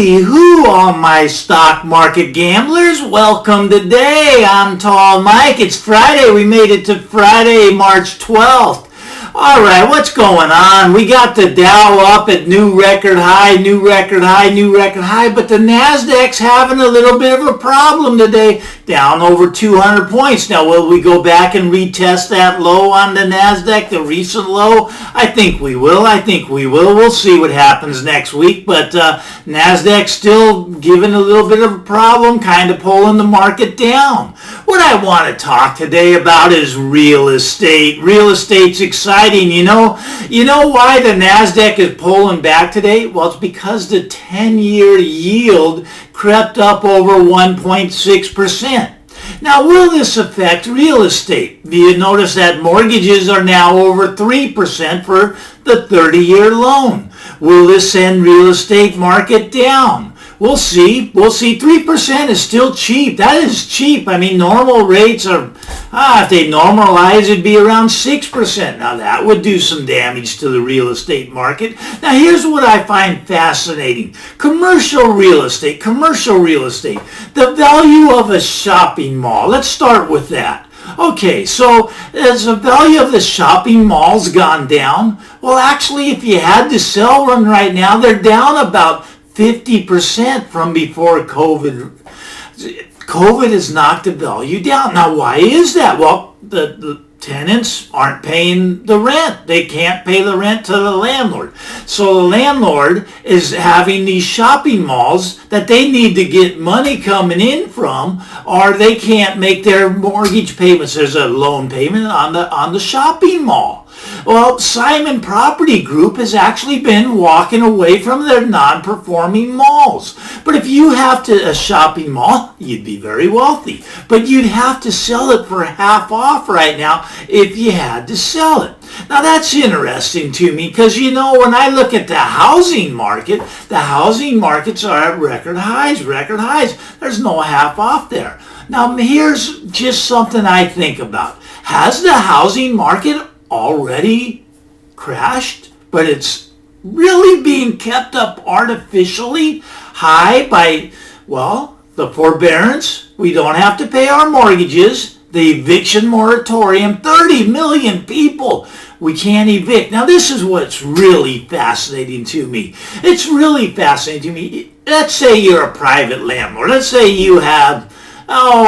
Howdy who, all my stock market gamblers. Welcome today. I'm Tall Mike. It's Friday. We made it to Friday, March 12th. All right, what's going on? We got the Dow up at new record high, new record high, new record high, but the Nasdaq's having a little bit of a problem today, down over 200 points. Now, will we go back and retest that low on the Nasdaq, the recent low? I think we will. We'll see what happens next week, but Nasdaq's still giving a little bit of a problem, kind of pulling the market down. What I want to talk today about is real estate. Real estate's exciting. You know why the Nasdaq is pulling back today? Well, it's because the 10-year yield crept up over 1.6%. Now, will this affect real estate? Do you notice that mortgages are now over 3% for the 30-year loan? Will this send real estate market down? We'll see. 3% is still cheap. That is cheap. I mean, normal rates are, if they normalize, it'd be around 6%. Now, that would do some damage to the real estate market. Now, here's what I find fascinating. Commercial real estate. The value of a shopping mall. Let's start with that. Okay, so as the value of the shopping mall's gone down, well, actually, if you had to sell one right now, they're down about 50% from before COVID. COVID has knocked the value down. Now, why is that? Well, the tenants aren't paying the rent. They can't pay the rent to the landlord. So the landlord is having these shopping malls that they need to get money coming in from, or they can't make their mortgage payments. There's a loan payment on the shopping mall. Well, Simon Property Group has actually been walking away from their non-performing malls. But if you have a shopping mall, you'd be very wealthy. But you'd have to sell it for half off right now if you had to sell it. Now, that's interesting to me because, when I look at the housing market, the housing markets are at record highs. There's no half off there. Now, here's just something I think about. Has the housing market already crashed, but it's really being kept up artificially high by, the forbearance? We don't have to pay our mortgages. The eviction moratorium, 30 million people we can't evict. Now, this is what's really fascinating to me. Let's say you're a private landlord. Let's say you have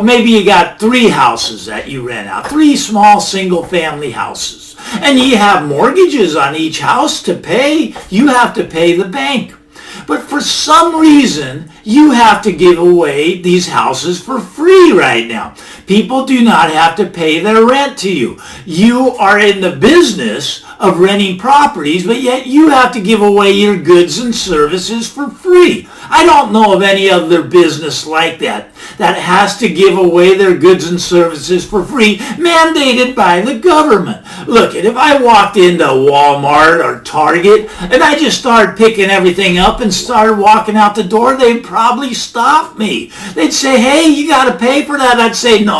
maybe you got 3 houses that you rent out, 3 small single-family houses, and you have mortgages on each house to pay. You have to pay the bank. But for some reason, you have to give away these houses for free right now. People do not have to pay their rent to you. You are in the business of renting properties, but yet you have to give away your goods and services for free. I don't know of any other business like that has to give away their goods and services for free, mandated by the government. Look, if I walked into Walmart or Target and I just started picking everything up and started walking out the door, they'd probably stop me. They'd say, hey, you got to pay for that. I'd say, no,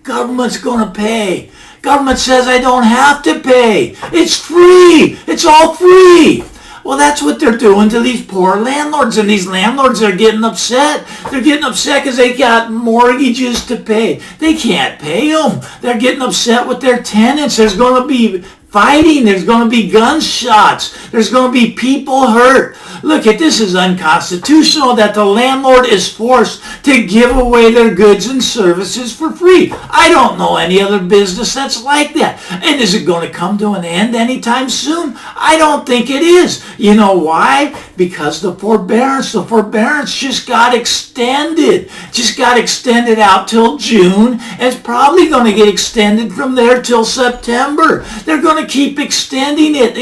government's going to pay. Government says I don't have to pay. It's free. It's all free. Well, that's what they're doing to these poor landlords, and these landlords are getting upset. They're getting upset because they got mortgages to pay. They can't pay them. They're getting upset with their tenants. There's going to be fighting. There's going to be gunshots. There's going to be people hurt. Look, this is unconstitutional that the landlord is forced to give away their goods and services for free. I don't know any other business that's like that. And is it going to come to an end anytime soon? I don't think it is. You know why? Because the forbearance just got extended. Out till June. And it's probably going to get extended from there till September. They're going to keep extending it.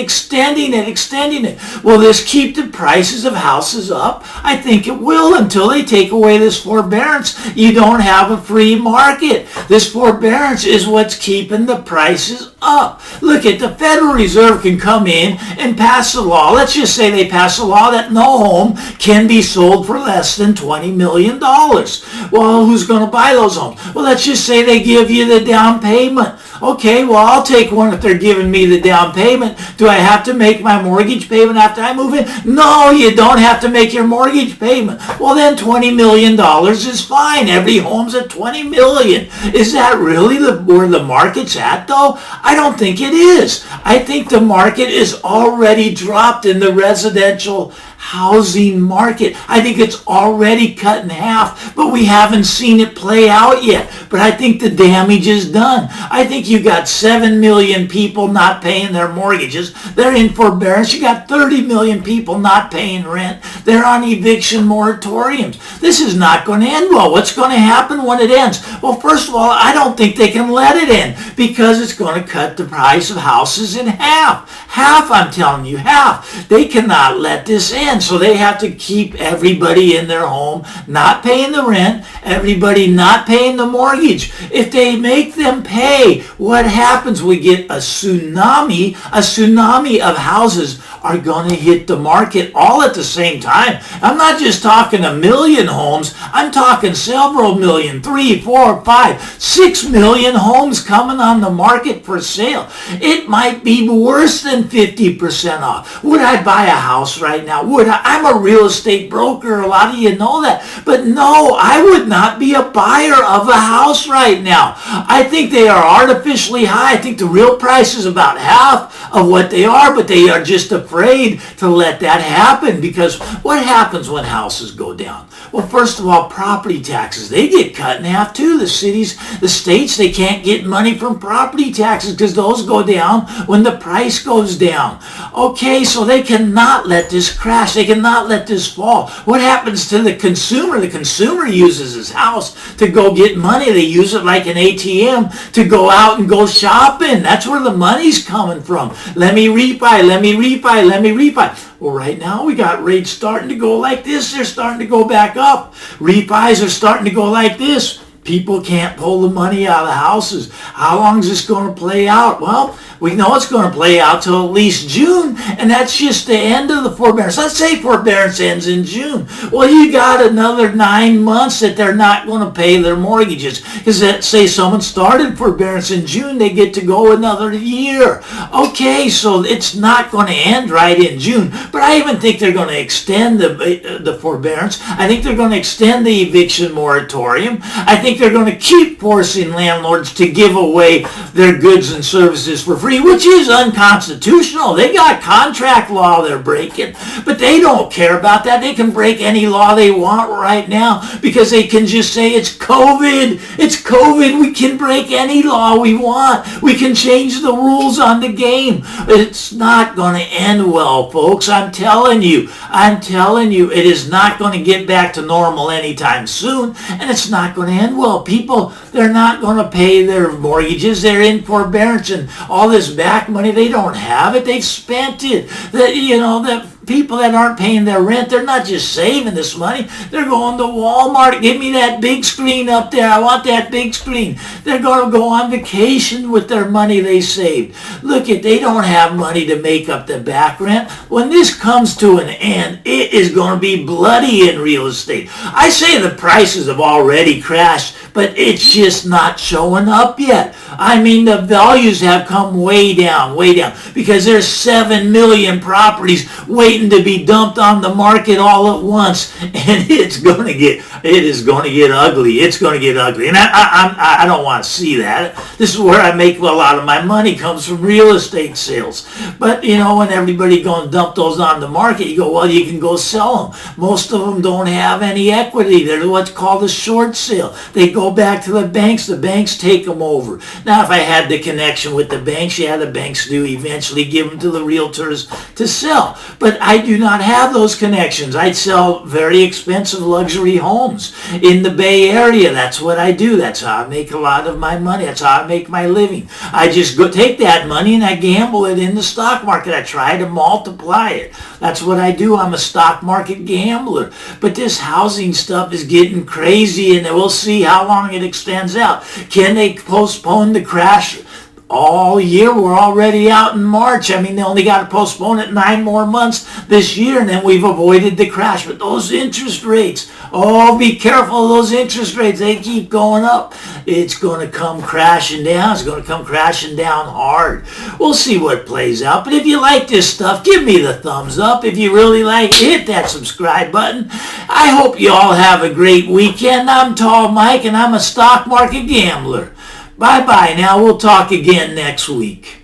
Will this keep the prices of houses up? I think it will until they take away this forbearance. You don't have a free market. This forbearance is what's keeping the prices up. Look, the Federal Reserve can come in and pass a law. Let's just say they pass a law that no home can be sold for less than $20 million. Well, who's going to buy those homes? Well, let's just say they give you the down payment. Okay, well, I'll take one if they're giving me the down payment. Do I have to make my mortgage payment after I move in? No, no, you don't have to make your mortgage payment. Well, then $20 million is fine. Every home's at $20 million. Is that really where the market's at, though? I don't think it is. I think the market is already dropped in the residential housing market. I think it's already cut in half, but we haven't seen it play out yet. But I think the damage is done. I think you got 7 million people not paying their mortgages. They're in forbearance. You got 30 million people not paying rent. They're on eviction moratoriums. This is not going to end well. What's going to happen when it ends? Well, first of all, I don't think they can let it end because it's going to cut the price of houses in half. Half, I'm telling you, half. They cannot let this end. So they have to keep everybody in their home, not paying the rent, everybody not paying the mortgage. If they make them pay, what happens? We get a tsunami of houses are going to hit the market all at the same time. I'm not just talking a million homes. I'm talking several million, 3, 4, 5, 6 million homes coming on the market for sale. It might be worse than 50% off. Would I buy a house right now? Would I? I'm a real estate broker. A lot of you know that. But no, I would not be a buyer of a house right now. I think they are artificially high. I think the real price is about half of what they are, but they are just afraid to let that happen because what happens when houses go down? Well, first of all, property taxes, they get cut in half too. The cities, the states, they can't get money from property taxes because those go down when the price goes down. Okay, so they cannot let this crash. They cannot let this fall. What happens to the consumer? The consumer uses his house to go get money. They use it like an ATM to go out and go shopping. That's where the money's coming from. Let me refi, let me refi, let me refi. Well, right now we got rates starting to go like this. They're starting to go back up. Refis are starting to go like this. People can't pull the money out of the houses. How long is this going to play out? Well, we know it's going to play out till at least June, and that's just the end of the forbearance. Let's say forbearance ends in June. Well, you got another 9 months that they're not going to pay their mortgages. Because say someone started forbearance in June, they get to go another year. Okay, so it's not going to end right in June. But I even think they're going to extend the forbearance. I think they're going to extend the eviction moratorium. I think they're going to keep forcing landlords to give away their goods and services for free, which is unconstitutional. They got contract law they're breaking, but they don't care about that. They can break any law they want right now because they can just say it's COVID. It's COVID. We can break any law we want. We can change the rules on the game. It's not going to end well, folks. I'm telling you, it is not going to get back to normal anytime soon, and it's not going to end well. People, they're not going to pay their mortgages. They're in forbearance and all this back money. They don't have it. They've spent it. That people that aren't paying their rent, they're not just saving this money. They're going to Walmart. Give me that big screen up there. I want that big screen. They're going to go on vacation with their money they saved. Look, they don't have money to make up the back rent. When this comes to an end, it is going to be bloody in real estate. I say the prices have already crashed, but it's just not showing up yet. I mean, the values have come way down, because there's 7 million properties waiting to be dumped on the market all at once, and it is going to get ugly. It's going to get ugly, and I don't want to see that. This is where I make a lot of my money, comes from real estate sales. But when everybody going to dump those on the market, you go, well, you can go sell them. Most of them don't have any equity. They're what's called a short sale. They go back to the banks. The banks take them over. Now, if I had the connection with the banks, the banks do eventually give them to the realtors to sell. But I do not have those connections. I sell very expensive luxury homes in the Bay Area. That's what I do. That's how I make a lot of my money. That's how I make my living. I just go take that money and I gamble it in the stock market. I try to multiply it. That's what I do. I'm a stock market gambler. But this housing stuff is getting crazy, and we'll see how long it extends out. Can they postpone the crash all year. We're already out in March. I mean, they only got to postpone it 9 more months this year, and then we've avoided the crash. But those interest rates, oh, be careful of those interest rates. They keep going up. It's going to come crashing down. It's going to come crashing down hard. We'll see what plays out. But if you like this stuff, give me the thumbs up. If you really like it, hit that subscribe button. I hope you all have a great weekend. I'm Tall Mike, and I'm a stock market gambler. Bye-bye now. We'll talk again next week.